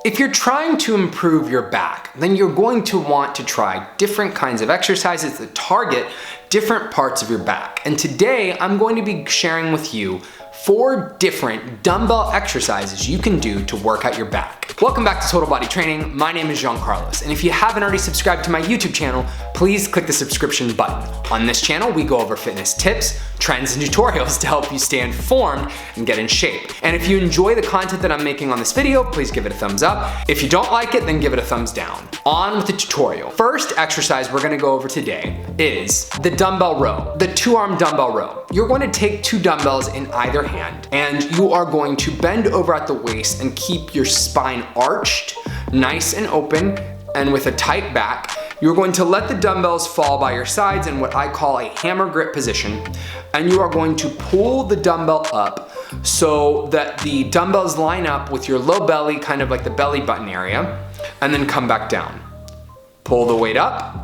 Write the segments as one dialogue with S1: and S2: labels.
S1: If you're trying to improve your back, then you're going to want to try different kinds of exercises that target different parts of your back. And today I'm going to be sharing with you 4 different dumbbell exercises you can do to work out your back. Welcome back to Total Body Training. My name is Jean Carlos, and if you haven't already subscribed to my YouTube channel, please click the subscription button. On this channel, we go over fitness tips, trends, and tutorials to help you stay informed and get in shape. And if you enjoy the content that I'm making on this video, please give it a thumbs up. If you don't like it, then give it a thumbs down. On with the tutorial. First exercise we're gonna go over today is the dumbbell row, the 2-arm dumbbell row. You're going to take 2 dumbbells in either hand, and you are going to bend over at the waist and keep your spine arched, nice and open, and with a tight back. You're going to let the dumbbells fall by your sides in what I call a hammer grip position, and you are going to pull the dumbbell up so that the dumbbells line up with your low belly, kind of like the belly button area, and then come back down. Pull the weight up,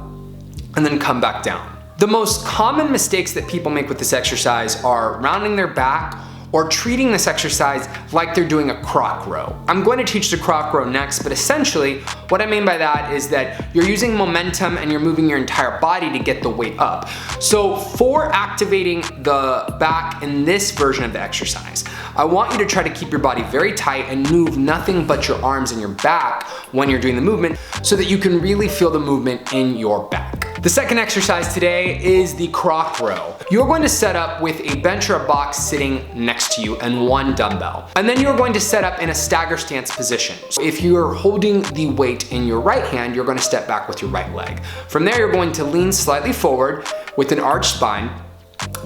S1: and then come back down. The most common mistakes that people make with this exercise are rounding their back or treating this exercise like they're doing a Kroc row. I'm going to teach the Kroc row next, but essentially what I mean by that is that you're using momentum and you're moving your entire body to get the weight up. So for activating the back in this version of the exercise, I want you to try to keep your body very tight and move nothing but your arms and your back when you're doing the movement so that you can really feel the movement in your back. The second exercise today is the Kroc row. You're going to set up with a bench or a box sitting next to you and 1 dumbbell. And then you're going to set up in a stagger stance position. So if you're holding the weight in your right hand, you're going to step back with your right leg. From there, you're going to lean slightly forward with an arched spine,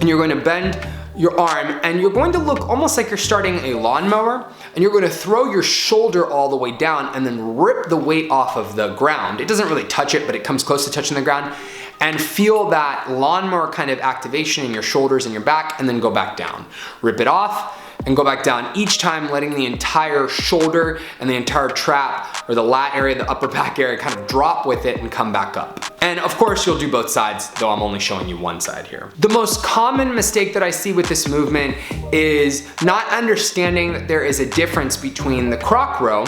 S1: and you're going to bend your arm, and you're going to look almost like you're starting a lawnmower, and you're going to throw your shoulder all the way down and then rip the weight off of the ground. It doesn't really touch it, but it comes close to touching the ground, and feel that lawnmower kind of activation in your shoulders and your back, and then go back down. Rip it off and go back down, each time letting the entire shoulder and the entire trap or the lat area, the upper back area kind of drop with it and come back up. And of course you'll do both sides, though I'm only showing you one side here. The most common mistake that I see with this movement is not understanding that there is a difference between the Kroc row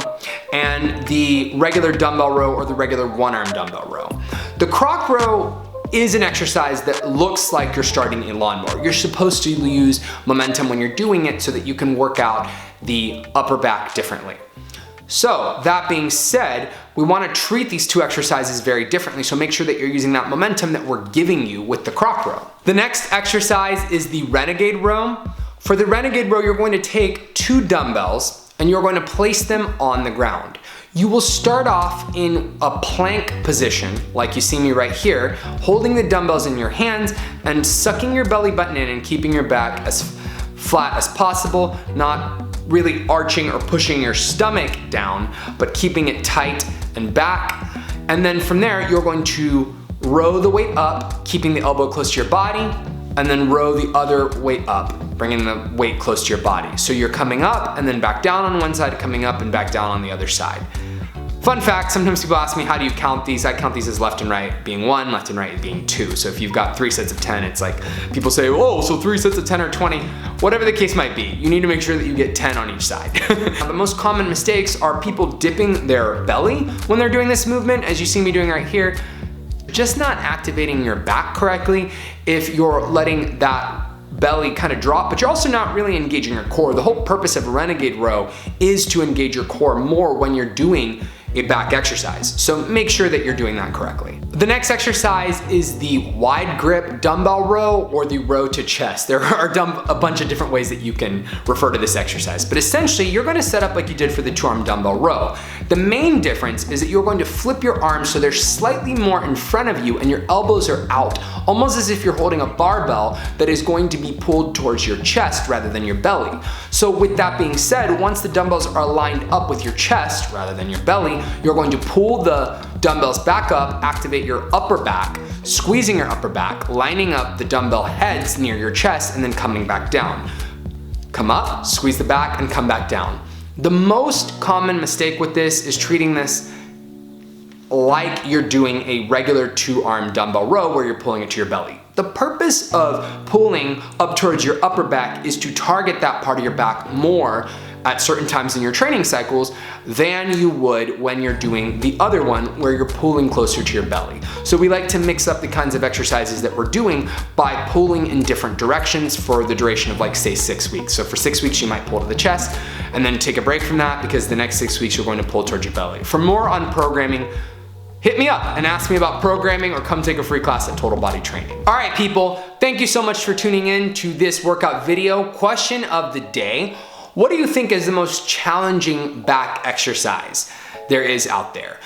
S1: and the regular dumbbell row or the regular 1-arm dumbbell row. The Kroc row is an exercise that looks like you're starting a lawnmower. You're supposed to use momentum when you're doing it so that you can work out the upper back differently. So that being said, we want to treat these 2 exercises very differently, so make sure that you're using that momentum that we're giving you with the Kroc row. The next exercise is the Renegade Row. For the Renegade Row, you're going to take 2 dumbbells and you're going to place them on the ground. You will start off in a plank position, like you see me right here, holding the dumbbells in your hands and sucking your belly button in and keeping your back as flat as possible, not really arching or pushing your stomach down, but keeping it tight and back. And then from there, you're going to row the weight up, keeping the elbow close to your body, and then row the other weight up, bringing the weight close to your body. So you're coming up and then back down on one side, coming up and back down on the other side. Fun fact, sometimes people ask me, how do you count these? I count these as left and right being 1, left and right being 2. So if you've got 3 sets of 10, it's like, people say, oh, so 3 sets of 10 are 20. Whatever the case might be, you need to make sure that you get 10 on each side. The most common mistakes are people dipping their belly when they're doing this movement, as you see me doing right here. Just not activating your back correctly if you're letting that belly kind of drop, but you're also not really engaging your core. The whole purpose of a Renegade Row is to engage your core more when you're doing a back exercise. So make sure that you're doing that correctly. The next exercise is the wide grip dumbbell row or the row to chest. There are a bunch of different ways that you can refer to this exercise, but essentially you're going to set up like you did for the 2-arm dumbbell row. The main difference is that you're going to flip your arms so they're slightly more in front of you and your elbows are out, almost as if you're holding a barbell that is going to be pulled towards your chest rather than your belly. So with that being said, once the dumbbells are lined up with your chest rather than your belly, you're going to pull the dumbbells back up, activate your upper back, squeezing your upper back, lining up the dumbbell heads near your chest, and then coming back down. Come up, squeeze the back, and come back down. The most common mistake with this is treating this like you're doing a regular 2-arm dumbbell row where you're pulling it to your belly. The purpose of pulling up towards your upper back is to target that part of your back more at certain times in your training cycles than you would when you're doing the other one where you're pulling closer to your belly. So we like to mix up the kinds of exercises that we're doing by pulling in different directions for the duration of, like, say 6 weeks. So for 6 weeks you might pull to the chest and then take a break from that because the next 6 weeks you're going to pull towards your belly. For more on programming, hit me up and ask me about programming or come take a free class at Total Body Training. All right, people, thank you so much for tuning in to this workout video. Question of the day: what do you think is the most challenging back exercise there is out there?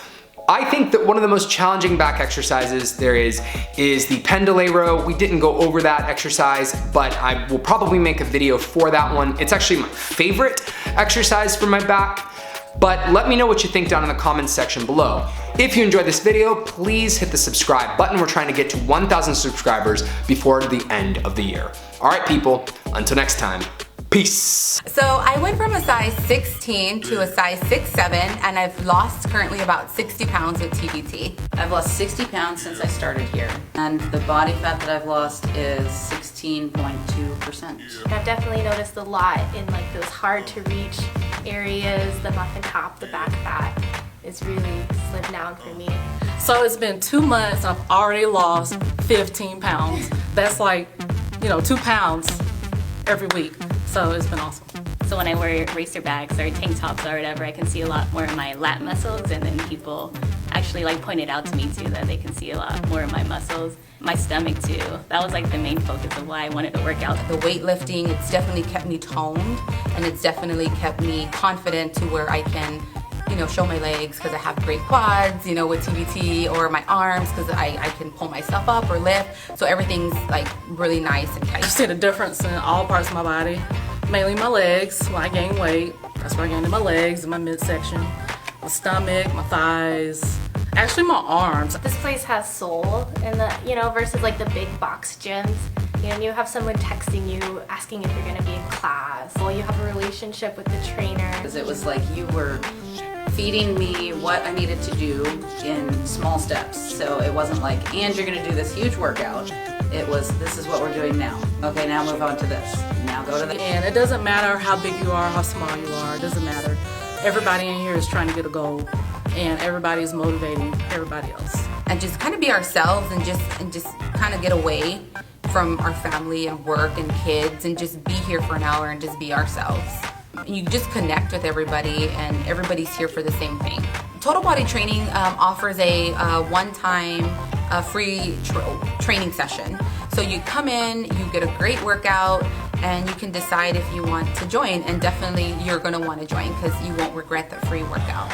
S1: I think that one of the most challenging back exercises there is the pendulum row. We didn't go over that exercise, but I will probably make a video for that one. It's actually my favorite exercise for my back. But let me know what you think down in the comments section below. If you enjoyed this video, please hit the subscribe button. We're trying to get to 1,000 subscribers before the end of the year. All right, people, until next time, peace.
S2: So I went from a size 16 to a size 6'7", and I've lost currently about 60 pounds with TBT.
S3: I've lost 60 pounds since I started here, and the body fat that I've lost is 16.2%.
S4: I've definitely noticed a lot in, like, those hard to reach areas. The muffin top, the back fat is really slimmed down for me.
S5: So it's been 2 months, I've already lost 15 pounds. That's like, 2 pounds every week. So it's been awesome.
S6: So when I wear racer backs or tank tops or whatever, I can see a lot more of my lat muscles, and then people actually pointed out to me too that they can see a lot more of my muscles. My stomach too. That was the main focus of why I wanted to work out.
S2: The weightlifting, it's definitely kept me toned, and it's definitely kept me confident to where I can, show my legs because I have great quads, with TBT, or my arms because I can pull myself up or lift. So everything's really nice and tight.
S5: I see the difference in all parts of my body, mainly my legs. When I gain weight, that's where I gain in my legs and my midsection, my stomach, my thighs, actually my arms.
S4: This place has soul in the, versus the big box gyms. You have someone texting you, asking if you're gonna be in class. Well, you have a relationship with the trainer.
S3: Because it was like you were feeding me what I needed to do in small steps. So it wasn't like, and you're gonna do this huge workout. It was, this is what we're doing now. Okay, now move on to this. Now go to the...
S5: And it doesn't matter how big you are, how small you are, it doesn't matter. Everybody in here is trying to get a goal, and everybody is motivating everybody else.
S2: And just kind of be ourselves and just kind of get away from our family and work and kids and just be here for an hour and just be ourselves. You just connect with everybody, and everybody's here for the same thing. Total Body Training offers a one-time free training session. So you come in, you get a great workout, and you can decide if you want to join, and definitely you're going to want to join because you won't regret the free workout.